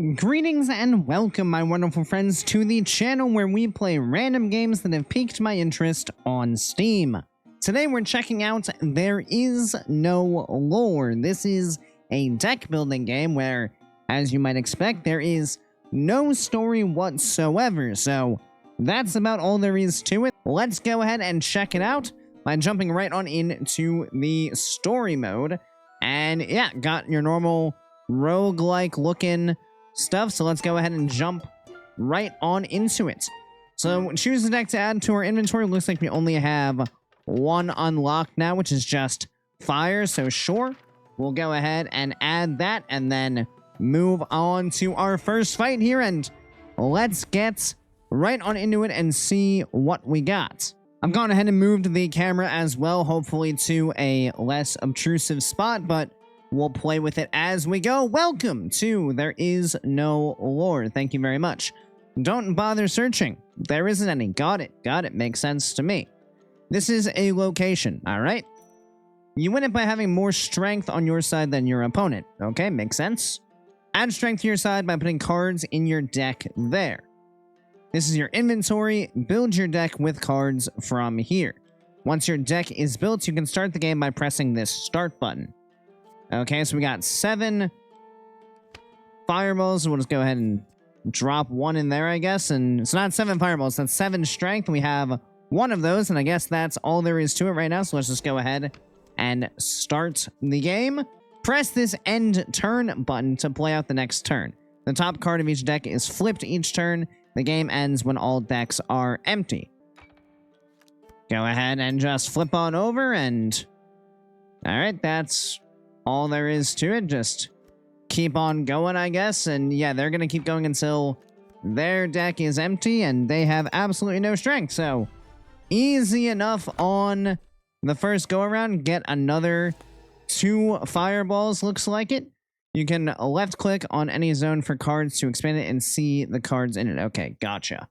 Greetings and welcome, my wonderful friends, to the channel where we play random games that have piqued my interest on Steam. Today we're checking out There Is No Lore. This is a deck building game where, as you might expect, there is no story whatsoever, so that's about all there is to it. Let's go ahead and check it out by jumping right on into the story mode. And yeah, got your normal roguelike looking stuff, so let's go ahead and jump right on into it. So choose the deck to add to our inventory. Looks like we only have one unlocked now, which is just fire, so sure, we'll go ahead and add that and then move on to our first fight here, and let's get right on into it and see what we got. I've gone ahead and moved the camera as well, hopefully to a less obtrusive spot, but we'll play with it as we go. Welcome to There Is No Lore. Thank you very much. Don't bother searching. There isn't any. Got it. Got it. Makes sense to me. This is a location, alright? You win it by having more strength on your side than your opponent. Okay, makes sense. Add strength to your side by putting cards in your deck there. This is your inventory. Build your deck with cards from here. Once your deck is built, you can start the game by pressing this start button. Okay, so we got 7 fireballs. We'll just go ahead and drop one in there, I guess. And it's not 7 fireballs, that's 7 strength. We have one of those, and I guess that's all there is to it right now. So let's just go ahead and start the game. Press this end turn button to play out the next turn. The top card of each deck is flipped each turn. The game ends when all decks are empty. Go ahead and just flip on over, and alright, that's all there is to it. Just keep on going, I guess. And yeah, they're gonna keep going until their deck is empty and they have absolutely no strength. So easy enough on the first go around. Get another 2 fireballs, looks like it. You can left click on any zone for cards to expand it and see the cards in it. Okay, gotcha.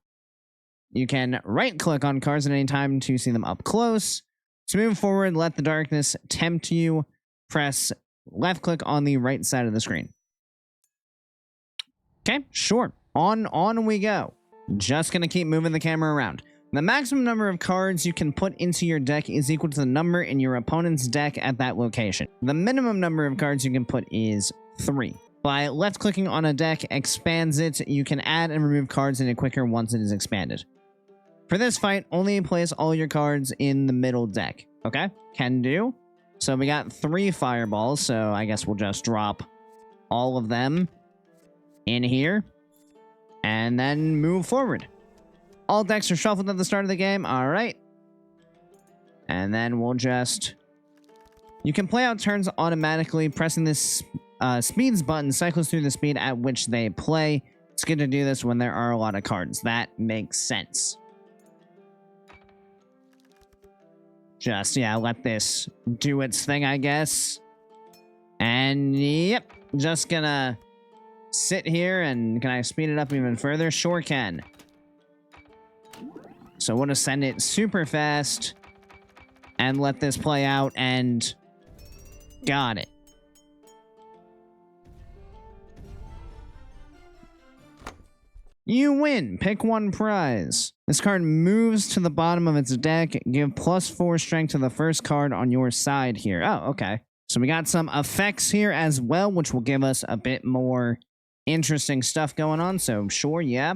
You can right click on cards at any time to see them up close. To move forward, let the darkness tempt you. Press left click on the right side of the screen. Okay, sure. On we go. Just gonna keep moving the camera around. The maximum number of cards you can put into your deck is equal to the number in your opponent's deck at that location. The minimum number of cards you can put is 3. By left clicking on a deck expands it. You can add and remove cards in it quicker once it is expanded. For this fight, only place all your cards in the middle deck. Okay, can do. So we got 3 fireballs, so I guess we'll just drop all of them in here and then move forward. All decks are shuffled at the start of the game. All right. And then we'll just... You can play out turns automatically. Pressing this speeds button cycles through the speed at which they play. It's good to do this when there are a lot of cards. That makes sense. Just, yeah, let this do its thing, I guess. And, yep, just gonna sit here, and can I speed it up even further? Sure can. So we'll just send it super fast and let this play out, and got it. You win. Pick one prize. This card moves to the bottom of its deck. Give +4 strength to the first card on your side here. Oh, okay. So we got some effects here as well, which will give us a bit more interesting stuff going on. So sure, yeah.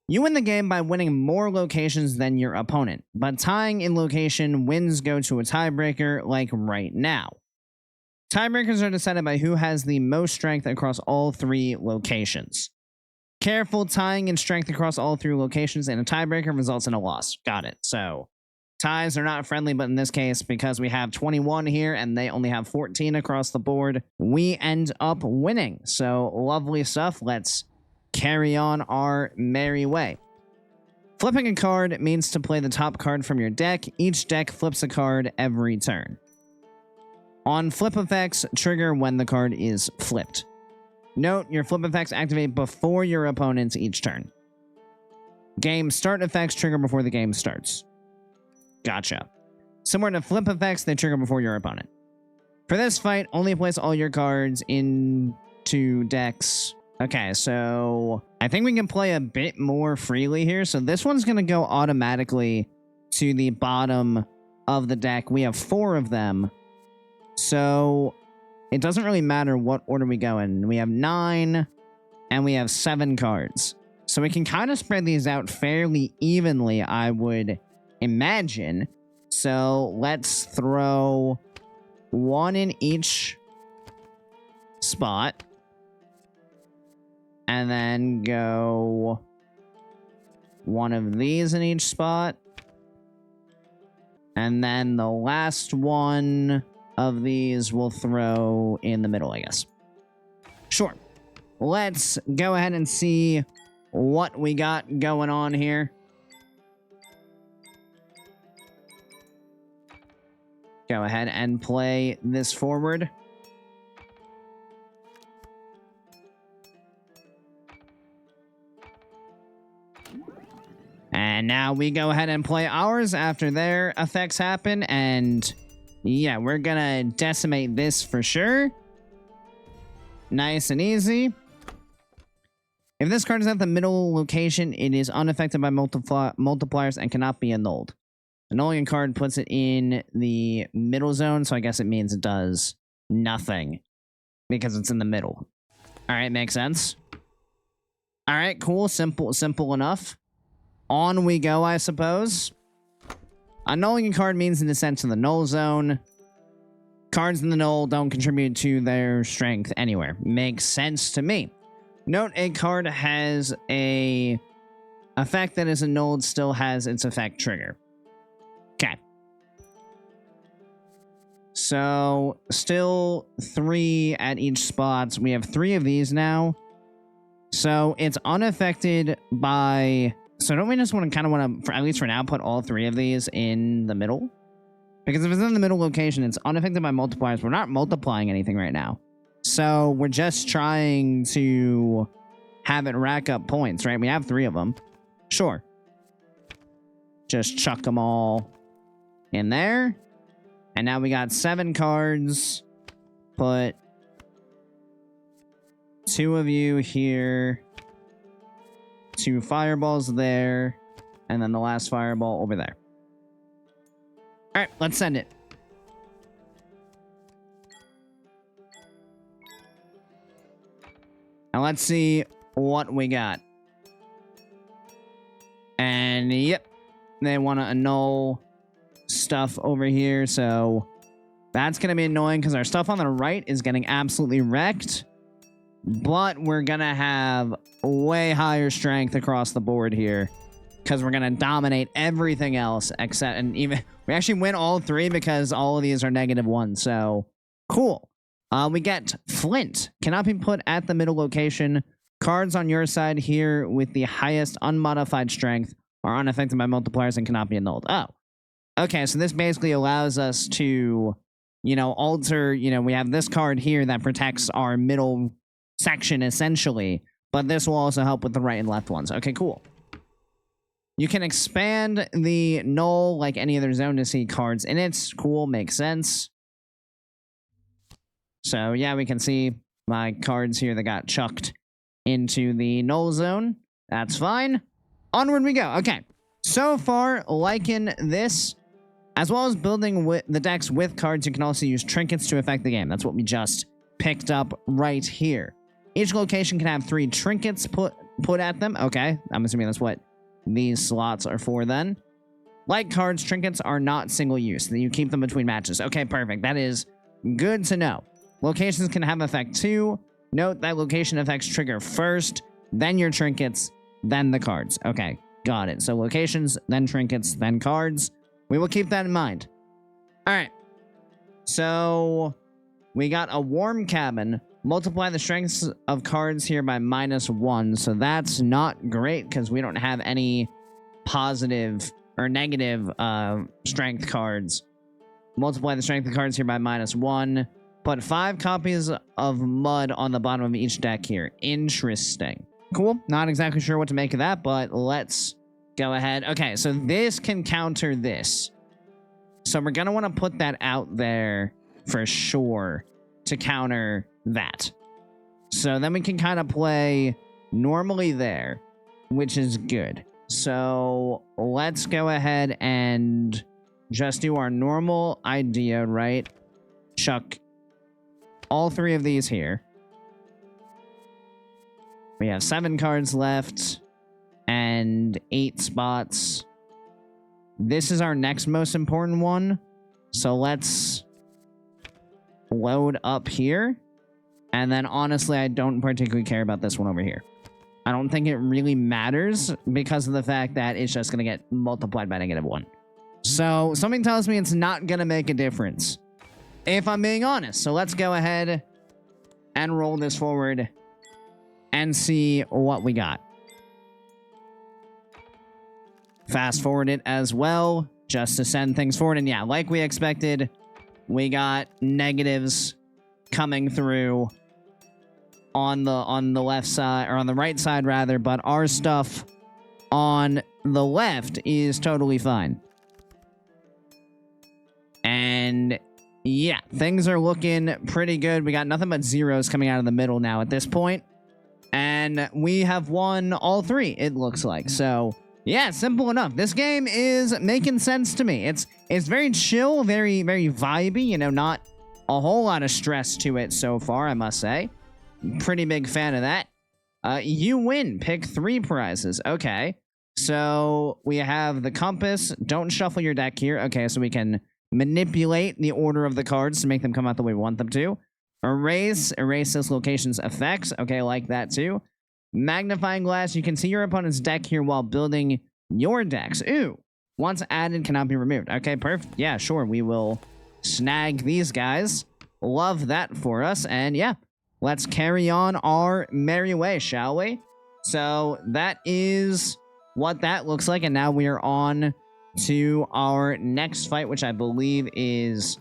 You win the game by winning more locations than your opponent, but tying in location, wins go to a tiebreaker like right now. Tiebreakers are decided by who has the most strength across all 3 locations. Careful, tying in strength across all 3 locations and a tiebreaker results in a loss. Got it. So ties are not friendly, but in this case, because we have 21 here and they only have 14 across the board, we end up winning. So lovely stuff. Let's carry on our merry way. Flipping a card means to play the top card from your deck. Each deck flips a card every turn. On flip effects, trigger when the card is flipped. Note, your flip effects activate before your opponent's each turn. Game start effects trigger before the game starts. Gotcha. Similar to flip effects, they trigger before your opponent. For this fight, only place all your cards into decks Okay, so I think we can play a bit more freely here. So this one's going to go automatically to the bottom of the deck. We have 4 of them. So it doesn't really matter what order we go in. We have 9 and we have 7 cards. So we can kind of spread these out fairly evenly, I would imagine. So let's throw 1 in each spot. And then go 1 of these in each spot. And then the last one of these we'll throw in the middle, I guess. Sure. Let's go ahead and see what we got going on here. Go ahead and play this forward. And now we go ahead and play ours after their effects happen. And yeah, we're gonna decimate this for sure. Nice and easy. If this card is at the middle location, it is unaffected by multipliers and cannot be annulled. Annulling a card puts it in the middle zone, so I guess it means it does nothing because it's in the middle. All right, makes sense. All right, cool. Simple enough. On we go, I suppose. Annulling a card means it is sent to the null zone. Cards in the null don't contribute to their strength anywhere. Makes sense to me. Note a card has a effect that is annulled, still has its effect trigger. Okay. So, still 3 at each spot. We have 3 of these now. So, it's unaffected by... So don't we just want to, at least for now, put all 3 of these in the middle? Because if it's in the middle location, it's unaffected by multipliers. We're not multiplying anything right now. So we're just trying to have it rack up points, right? We have 3 of them. Sure. Just chuck them all in there. And now we got 7 cards. Put 2 of you here. 2 fireballs there, and then the last fireball over there. All right, let's send it. Now let's see what we got. And yep, they want to annul stuff over here, so that's going to be annoying because our stuff on the right is getting absolutely wrecked. But we're going to have way higher strength across the board here because we're going to dominate everything else except, and even, we actually win all 3 because all of these are -1. So, cool. We get Flint. Cannot be put at the middle location. Cards on your side here with the highest unmodified strength are unaffected by multipliers and cannot be annulled. Oh. Okay, so this basically allows us to, alter, we have this card here that protects our middle section essentially, but this will also help with the right and left ones. Okay, cool. You can expand the null like any other zone to see cards in it. Cool, makes sense. So yeah, we can see my cards here that got chucked into the null zone. That's fine. Onward we go. Okay, so far liking this, as well as building with the decks with cards. You can also use trinkets to affect the game. That's what we just picked up right here. Each location can have 3 trinkets put at them. Okay, I'm assuming that's what these slots are for then. Like cards, trinkets are not single use. You keep them between matches. Okay, perfect. That is good to know. Locations can have effect too. Note that location effects trigger first, then your trinkets, then the cards. Okay, got it. So locations, then trinkets, then cards. We will keep that in mind. All right. So we got a warm cabin. Multiply the strengths of cards here by -1. So that's not great because we don't have any positive or negative strength cards. Multiply the strength of cards here by -1. Put 5 copies of mud on the bottom of each deck here. Interesting. Cool. Not exactly sure what to make of that, but let's go ahead. Okay, so this can counter this. So we're going to want to put that out there for sure to counter that. So then we can kind of play normally there, which is good. So let's go ahead and just do our normal idea, right? Chuck all 3 of these here. We have 7 cards left and 8 spots. This is our next most important one. So let's load up here. And then honestly, I don't particularly care about this one over here. I don't think it really matters because of the fact that it's just going to get multiplied by -1. So something tells me it's not going to make a difference, if I'm being honest. So let's go ahead and roll this forward and see what we got. Fast forward it as well, just to send things forward. And yeah, like we expected, we got negatives coming through on the left side, or on the right side rather, but our stuff on the left is totally fine. And yeah, things are looking pretty good. We got nothing but zeros coming out of the middle now at this point. And we have won all 3, it looks like. So yeah, simple enough. This game is making sense to me. It's very chill, very vibey, you know, not a whole lot of stress to it so far, I must say. Pretty big fan of that. You win. Pick 3 prizes. Okay. So we have the compass. Don't shuffle your deck here. Okay, so we can manipulate the order of the cards to make them come out the way we want them to. Erase this location's effects. Okay, I like that too. Magnifying glass. You can see your opponent's deck here while building your decks. Ooh. Once added, cannot be removed. Okay, perfect. Yeah, sure. We will snag these guys. Love that for us. And yeah, let's carry on our merry way, shall we? So that is what that looks like. And now we are on to our next fight, which I believe is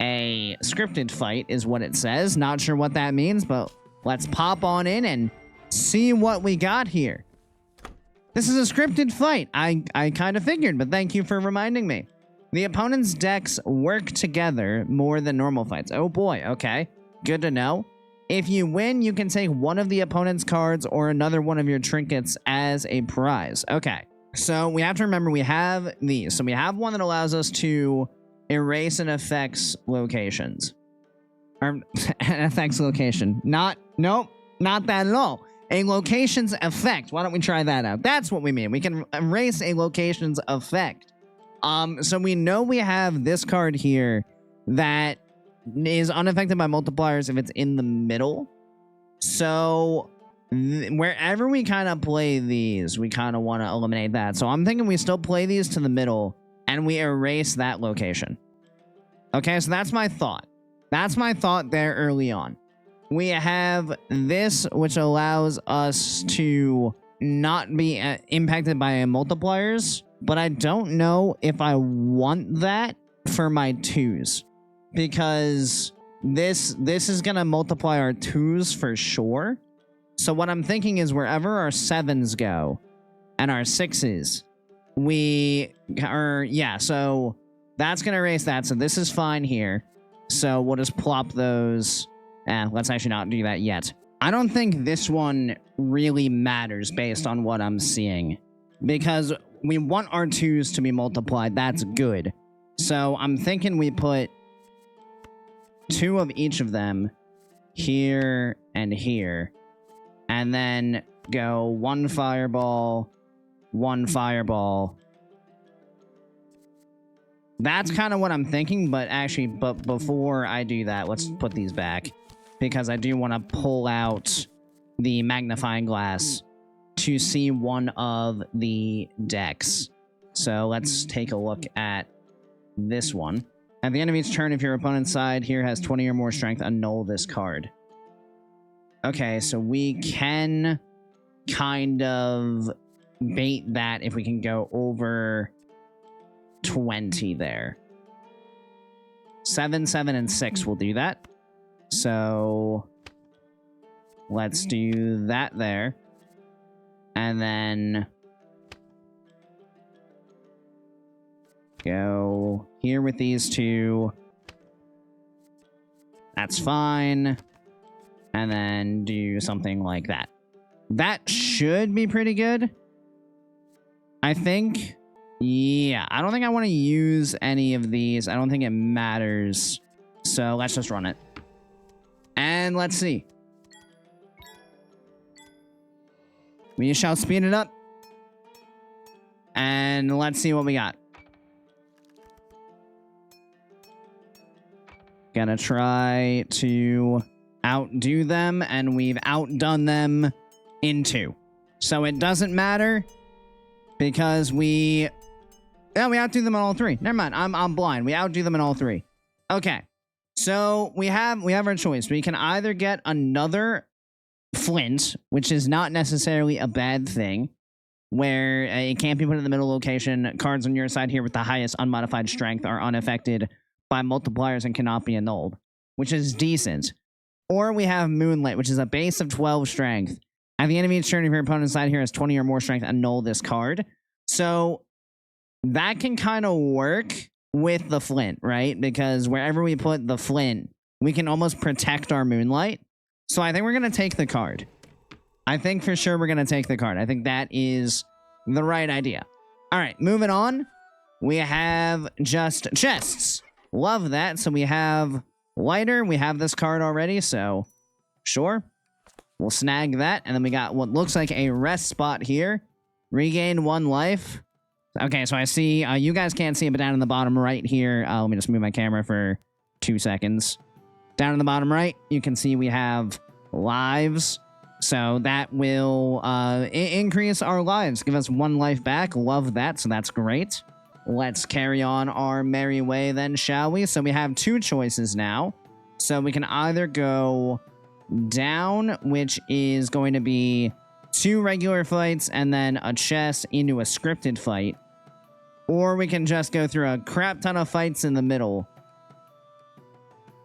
a scripted fight, is what it says. Not sure what that means, but let's pop on in and see what we got here. This is a scripted fight. I kind of figured, but thank you for reminding me. The opponent's decks work together more than normal fights. Oh boy, okay. Good to know. If you win, you can take one of the opponent's cards or another one of your trinkets as a prize. Okay, so we have to remember we have these. So we have one that allows us to erase an effects locations. Or an effects location. Nope, not that at all. A location's effect. Why don't we try that out? That's what we mean. We can erase a location's effect. So we know we have this card here that is unaffected by multipliers if it's in the middle. So wherever we kind of play these, we kind of want to eliminate that. So I'm thinking we still play these to the middle and we erase that location. Okay, so that's my thought. That's my thought there early on. We have this, which allows us to not be impacted by multipliers, but I don't know if I want that for my 2s, because this is going to multiply our 2s for sure. So what I'm thinking is wherever our 7s go and our 6s, so that's going to erase that. So this is fine here. So we'll just plop those. Let's actually not do that yet. I don't think this one really matters based on what I'm seeing, because we want our 2s to be multiplied. That's good. So I'm thinking we put 2 of each of them here and here, and then go 1 fireball, 1 fireball. That's kind of what I'm thinking, but before I do that, let's put these back, because I do want to pull out the magnifying glass to see one of the decks. So let's take a look at this one. At the end of each turn, if your opponent's side here has 20 or more strength, annul this card. Okay, so we can kind of bait that if we can go over 20 there. 7, 7, and 6 will do that. So let's do that there. And then go here with these 2. That's fine. And then do something like that. That should be pretty good. I think. Yeah, I don't think I want to use any of these. I don't think it matters. So let's just run it. And let's see. We shall speed it up. And let's see what we got. Gonna try to outdo them, and we've outdone them in 2. So it doesn't matter because we outdo them in all 3. Never mind. I'm blind. We outdo them in all 3. Okay. So we have our choice. We can either get another flint, which is not necessarily a bad thing, where it can't be put in the middle location. Cards on your side here with the highest unmodified strength are unaffected by multipliers and cannot be annulled, which is decent. Or we have Moonlight, which is a base of 12 strength. At the end of each turn, if your opponent's side here has 20 or more strength, annul this card. So that can kind of work with the flint, right? Because wherever we put the flint, we can almost protect our Moonlight. So I think we're going to take the card. I think for sure we're going to take the card. I think that is the right idea. All right, moving on. We have just chests. Love that. So we have lighter. We have this card already, so sure. We'll snag that. And then we got what looks like a rest spot here. Regain 1 life. Okay, so I see, you guys can't see it, but down in the bottom right here, let me just move my camera for 2 seconds. Down in the bottom right, you can see we have lives. So that will increase our lives, give us 1 life back. Love that, so that's great. Let's carry on our merry way then, shall we? So we have 2 choices now. So we can either go down, which is going to be 2 regular fights and then a chest into a scripted fight. Or we can just go through a crap ton of fights in the middle.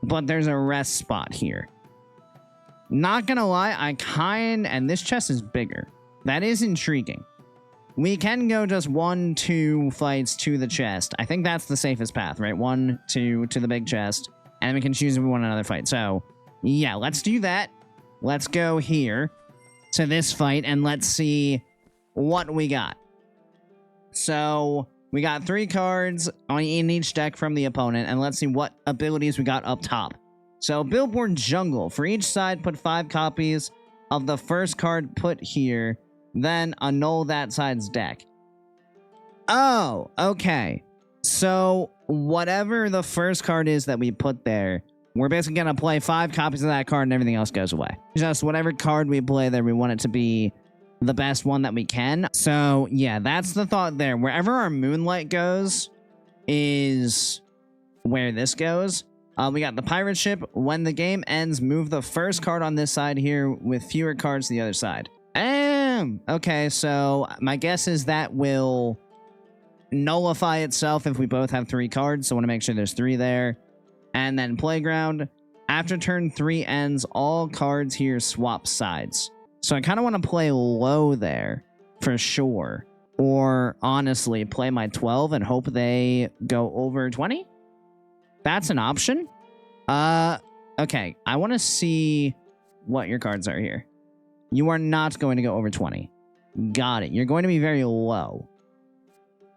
But there's a rest spot here. Not gonna lie, and this chest is bigger. That is intriguing. We can go just 1, 2 fights to the chest. I think that's the safest path, right? 1, 2 to the big chest. And we can choose if we want another fight. So, yeah, let's do that. Let's go here to this fight and let's see what we got. So, we got 3 cards in each deck from the opponent. And let's see what abilities we got up top. So, Billboard Jungle. For each side, put 5 copies of the first card put here. Then annul that side's deck. Oh, okay. So, whatever the first card is that we put there, we're basically going to play 5 copies of that card and everything else goes away. Just whatever card we play there, we want it to be the best one that we can. So, yeah, that's the thought there. Wherever our Moonlight goes is where this goes. We got the pirate ship. When the game ends, move the first card on this side here with fewer cards to the other side. Okay, so my guess is that will nullify itself if we both have 3 cards. So I want to make sure there's 3 there. And then playground. After turn 3 ends, all cards here swap sides. So I kind of want to play low there for sure. Or honestly, play my 12 and hope they go over 20. That's an option. Okay. I want to see what your cards are here. You are not going to go over 20. Got it. You're going to be very low.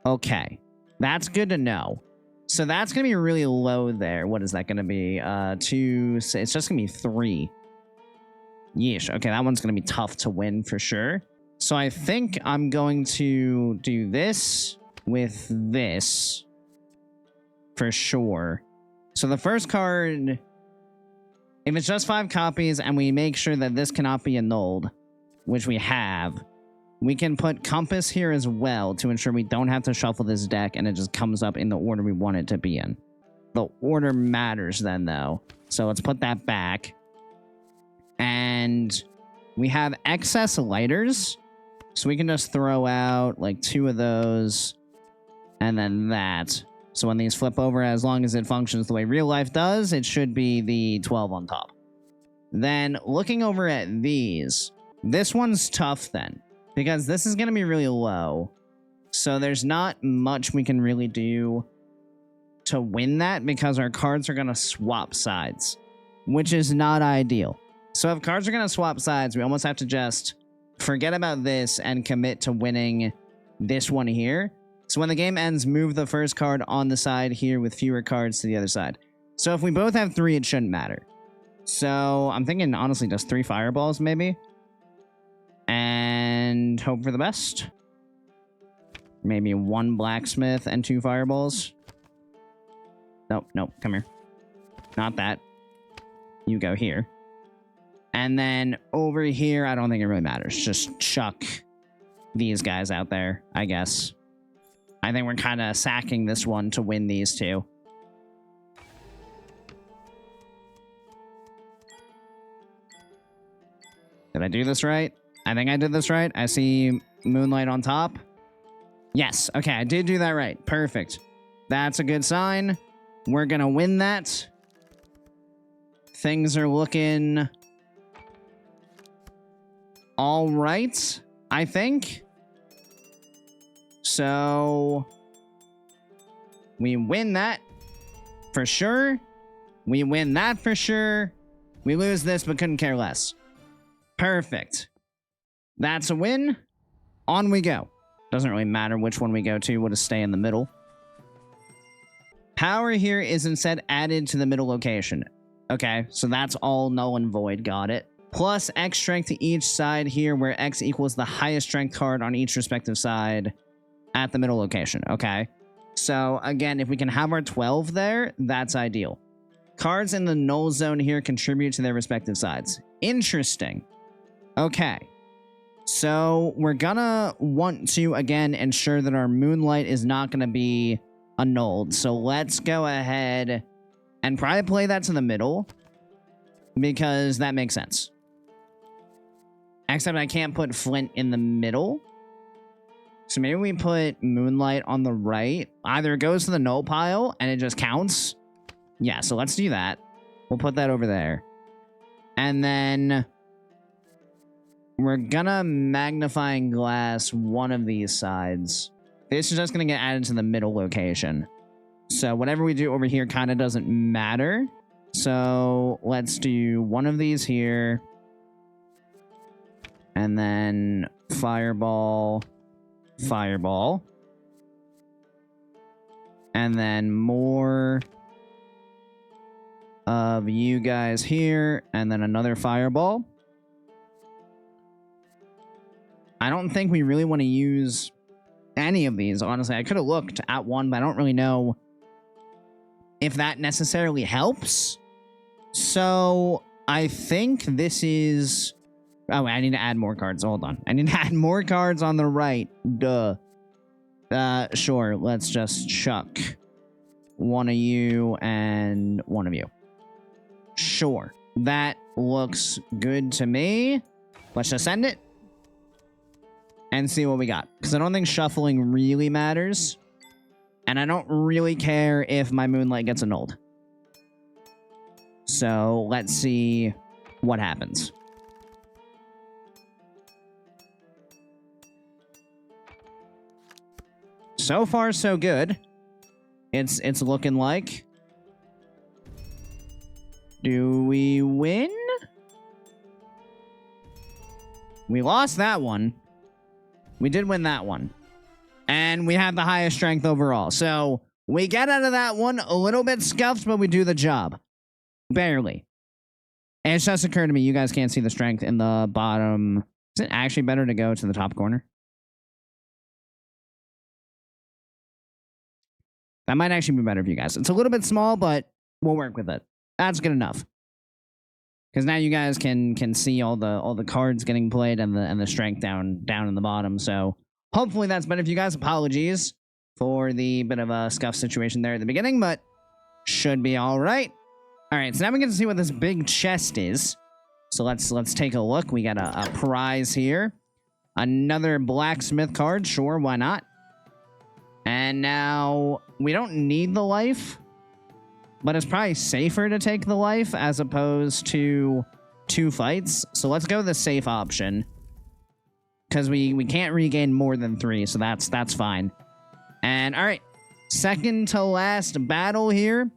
Okay. That's good to know. So that's going to be really low there. What is that going to be? 2, 6. It's just going to be 3. Yeesh. Okay, that one's going to be tough to win for sure. So I think I'm going to do this with this for sure. So the first card, if it's just 5 copies and we make sure that this cannot be annulled, which we have, we can put Compass here as well to ensure we don't have to shuffle this deck and it just comes up in the order we want it to be in. The order matters then, though. So let's put that back. And we have excess lighters. So we can just throw out like 2 of those and then that. So when these flip over, as long as it functions the way real life does, it should be the 12 on top. Then looking over at these, this one's tough then, because this is going to be really low. So there's not much we can really do to win that because our cards are going to swap sides, which is not ideal. So if cards are going to swap sides, we almost have to just forget about this and commit to winning this one here. So when the game ends, move the first card on the side here with fewer cards to the other side. So if we both have 3, it shouldn't matter. So I'm thinking, honestly, just 3 fireballs, maybe. And hope for the best. Maybe 1 blacksmith and 2 fireballs. Nope, nope, come here. Not that. You go here. And then over here, I don't think it really matters. Just chuck these guys out there, I guess. I think we're kind of sacking this one to win these 2. Did I do this right? I think I did this right. I see moonlight on top. Yes, okay, I did do that right. Perfect. That's a good sign. We're gonna win that. Things are looking all right, I think. So we win that for sure. We win that for sure. We lose this, but couldn't care less. Perfect. That's a win. On we go. Doesn't really matter which one we go to. We'll just stay in the middle. Power here is instead added to the middle location. Okay, so that's all null and void. Got it. Plus X strength to each side here, where X equals the highest strength card on each respective side at the middle location. Okay, so again, if we can have our 12 there, that's ideal. Cards in the null zone here contribute to their respective sides. Interesting. Okay, so we're gonna want to, again, ensure that our moonlight is not gonna be annulled. So let's go ahead and probably play that to the middle, because that makes sense. Except I can't put Flint in the middle. So maybe we put Moonlight on the right. Either it goes to the null pile and it just counts. Yeah, so let's do that. We'll put that over there. And then we're gonna magnifying glass one of these sides. This is just gonna get added to the middle location. So whatever we do over here kind of doesn't matter. So let's do one of these here. And then fireball, fireball. And then more of you guys here. And then another fireball. I don't think we really want to use any of these, honestly. I could have looked at one, but I don't really know if that necessarily helps. So I think this is... Oh, wait, I need to add more cards. Hold on. I need to add more cards on the right. Duh. Sure. Let's just chuck one of you and one of you. Sure. That looks good to me. Let's just send it and see what we got. Because I don't think shuffling really matters. And I don't really care if my moonlight gets annulled. So let's see what happens. So far, so good. It's looking like. Do we win? We lost that one. We did win that one. And we have the highest strength overall. So we get out of that one a little bit scuffed, but we do the job. Barely. And it's just occurred to me, you guys can't see the strength in the bottom. Is it actually better to go to the top corner? That might actually be better for you guys. It's a little bit small, but we'll work with it. That's good enough. Because now you guys can see all the cards getting played and the strength down in the bottom. So hopefully that's better for you guys. Apologies for the bit of a scuff situation there at the beginning, but should be all right. All right, so now we get to see what this big chest is. So let's take a look. We got a prize here. Another blacksmith card. Sure, why not? And now we don't need the life, but it's probably safer to take the life as opposed to 2 fights. So let's go with the safe option, because we can't regain more than 3, so that's fine. And all right, second to last battle here.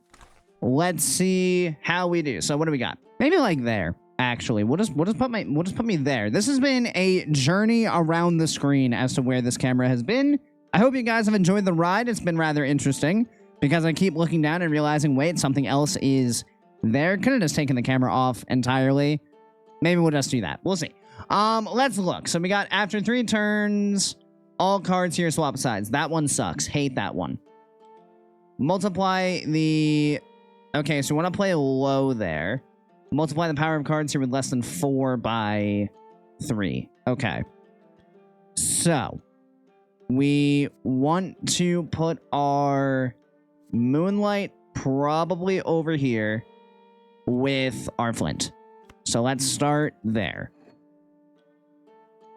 Let's see how we do. So what do we got? Maybe like there. Actually, we'll just put me there. This has been a journey around the screen as to where this camera has been. I hope you guys have enjoyed the ride. It's been rather interesting because I keep looking down and realizing, wait, something else is there. Could have just taken the camera off entirely. Maybe we'll just do that. We'll see. Let's look. So we got after 3 turns, all cards here swap sides. That one sucks. Hate that one. Multiply the... Okay, so we want to play low there. Multiply the power of cards here with less than 4 by 3. Okay. So, we want to put our Moonlight probably over here with our Flint. So let's start there.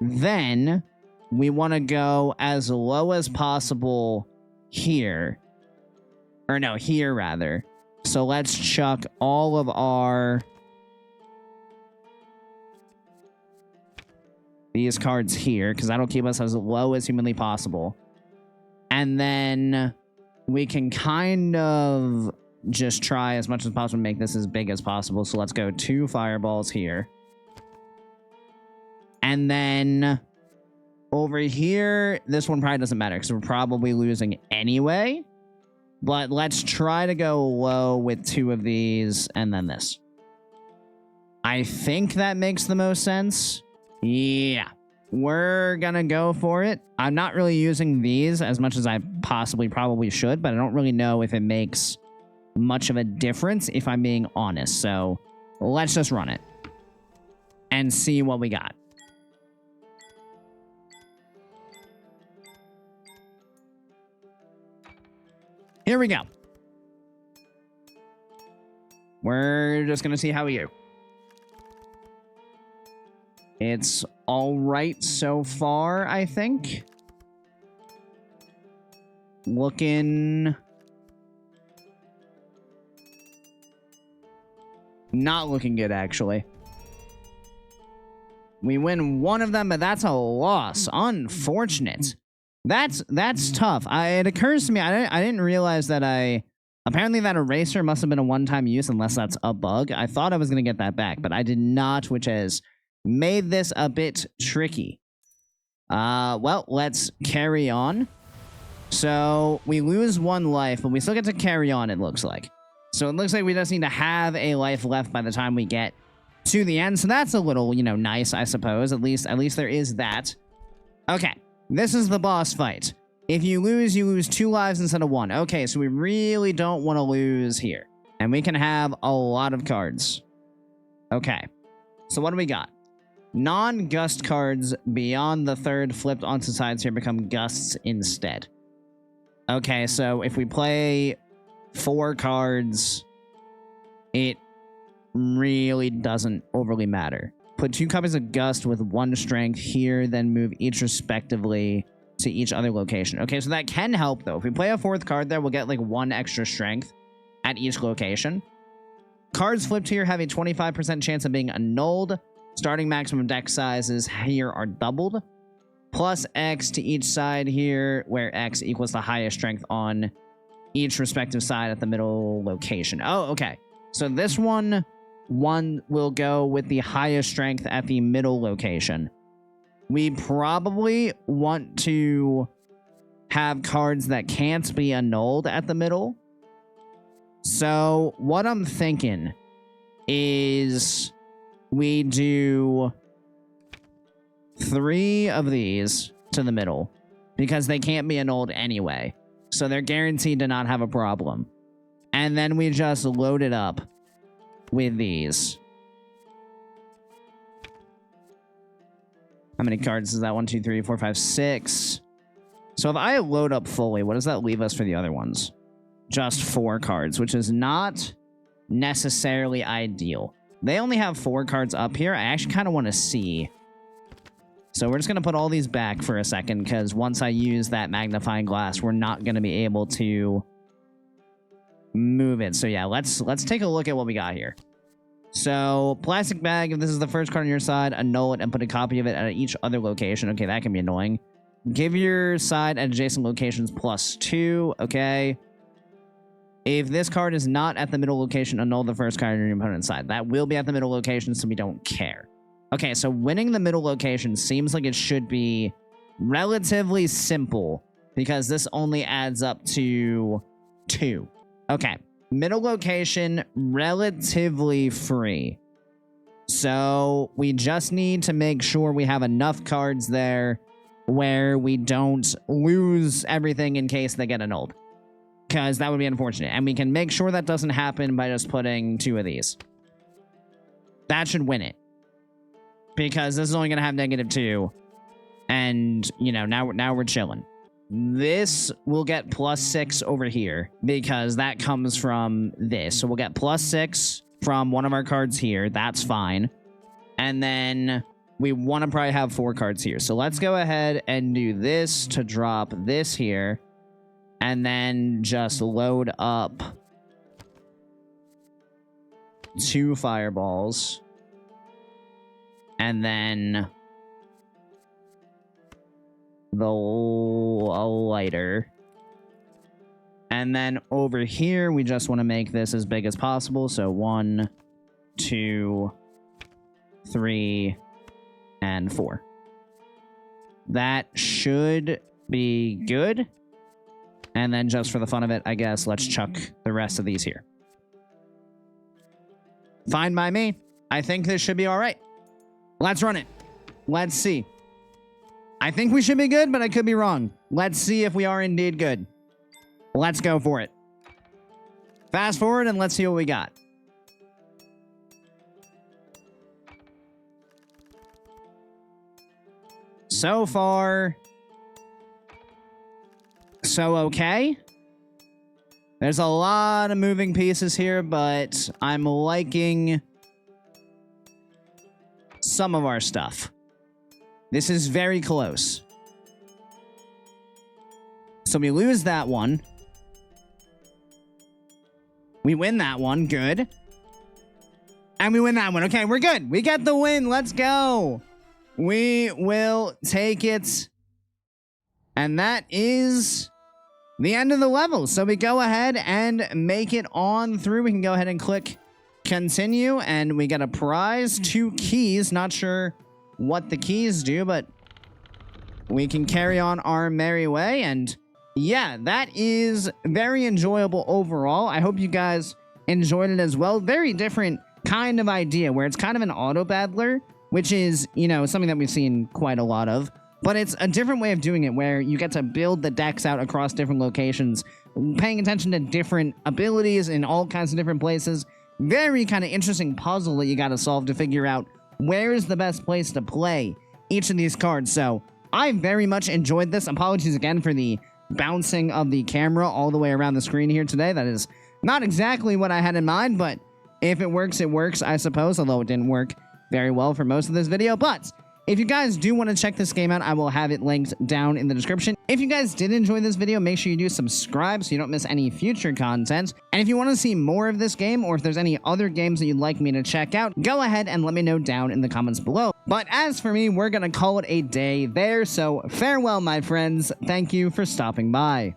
Then, we want to go as low as possible here. Or no, here rather. So let's chuck all of our... these cards here, because that'll keep us as low as humanly possible. And then we can kind of just try as much as possible to make this as big as possible. So let's go 2 fireballs here. And then over here, this one probably doesn't matter because we're probably losing anyway. But let's try to go low with 2 of these and then this. I think that makes the most sense. Yeah, we're gonna go for it. I'm not really using these as much as I probably should, but I don't really know if it makes much of a difference if I'm being honest. So let's just run it and see what we got. Here we go. We're just gonna see how we do. It's all right so far, I think. Looking... not looking good, actually. We win 1 of them, but that's a loss. Unfortunate. That's tough. It occurs to me, I didn't realize that apparently that eraser must have been a one-time use unless that's a bug. I thought I was going to get that back, but I did not, which has made this a bit tricky. Well, let's carry on. So we lose 1 life, but we still get to carry on, it looks like. So it looks like we just need to have a life left by the time we get to the end. So that's a little, nice, I suppose. At least there is that. Okay. This is the boss fight. If you lose 2 lives instead of 1. Okay, so we really don't want to lose here. And we can have a lot of cards. Okay. So what do we got? Non-gust cards beyond the 3rd flipped onto sides here become gusts instead. Okay, so if we play 4 cards, it really doesn't overly matter. Put 2 copies of Gust with 1 strength here, then move each respectively to each other location. Okay, so that can help, though. If we play a 4th card there, we'll get, like, 1 extra strength at each location. Cards flipped here have a 25% chance of being annulled. Starting maximum deck sizes here are doubled. Plus X to each side here, where X equals the highest strength on each respective side at the middle location. Oh, okay. So this one will go with the highest strength at the middle location. We probably want to have cards that can't be annulled at the middle. So what I'm thinking is we do 3 of these to the middle because they can't be annulled anyway. So they're guaranteed to not have a problem. And then we just load it up with these. How many cards is that? 1, 2, 3, 4, 5, 6. So if I load up fully, what does that leave us for the other ones? Just 4 cards, which is not necessarily ideal. They only have 4 cards up here. I actually kind of want to see. So we're just going to put all these back for a second, because once I use that magnifying glass, we're not going to be able to move it. So yeah, let's take a look at what we got here. So plastic bag, if this is the first card on your side, annul it and put a copy of it at each other location. Okay, that can be annoying. Give your side at adjacent locations +2. Okay. If this card is not at the middle location, annul the first card on your opponent's side. That will be at the middle location, so we don't care. Okay, so winning the middle location seems like it should be relatively simple because this only adds up to 2. Okay, middle location, relatively free. So we just need to make sure we have enough cards there where we don't lose everything in case they get annulled. Because that would be unfortunate. And we can make sure that doesn't happen by just putting 2 of these. That should win it. Because this is only going to have -2. And, you know, now we're chilling. This will get +6 over here. Because that comes from this. So we'll get +6 from one of our cards here. That's fine. And then we want to probably have 4 cards here. So let's go ahead and do this to drop this here. And then just load up 2 fireballs. And then the lighter. And then over here, we just want to make this as big as possible. So 1, 2, 3, and 4. That should be good. And then just for the fun of it, I guess, let's chuck the rest of these here. Fine by me. I think this should be all right. Let's run it. Let's see. I think we should be good, but I could be wrong. Let's see if we are indeed good. Let's go for it. Fast forward and let's see what we got. So far, so okay. There's a lot of moving pieces here, but I'm liking some of our stuff. This is very close. So we lose that one. We win that one. Good. And we win that one. Okay, we're good. We get the win. Let's go. We will take it. And that is the end of the level. So we go ahead and make it on through. We can go ahead and click continue. And we get a prize. 2 keys. Not sure what the keys do, but we can carry on our merry way. And yeah, that is very enjoyable overall. I hope you guys enjoyed it as well. Very different kind of idea where it's kind of an autobattler, which is, you know, something that we've seen quite a lot of. But it's a different way of doing it where you get to build the decks out across different locations, paying attention to different abilities in all kinds of different places. Very kind of interesting puzzle that you got to solve to figure out where is the best place to play each of these cards. So I very much enjoyed this. Apologies again for the bouncing of the camera all the way around the screen here today. That is not exactly what I had in mind, but if it works, it works, I suppose, although it didn't work very well for most of this video. But if you guys do want to check this game out, I will have it linked down in the description. If you guys did enjoy this video, make sure you do subscribe so you don't miss any future content. And if you want to see more of this game, or if there's any other games that you'd like me to check out, go ahead and let me know down in the comments below. But as for me, we're going to call it a day there. So farewell, my friends. Thank you for stopping by.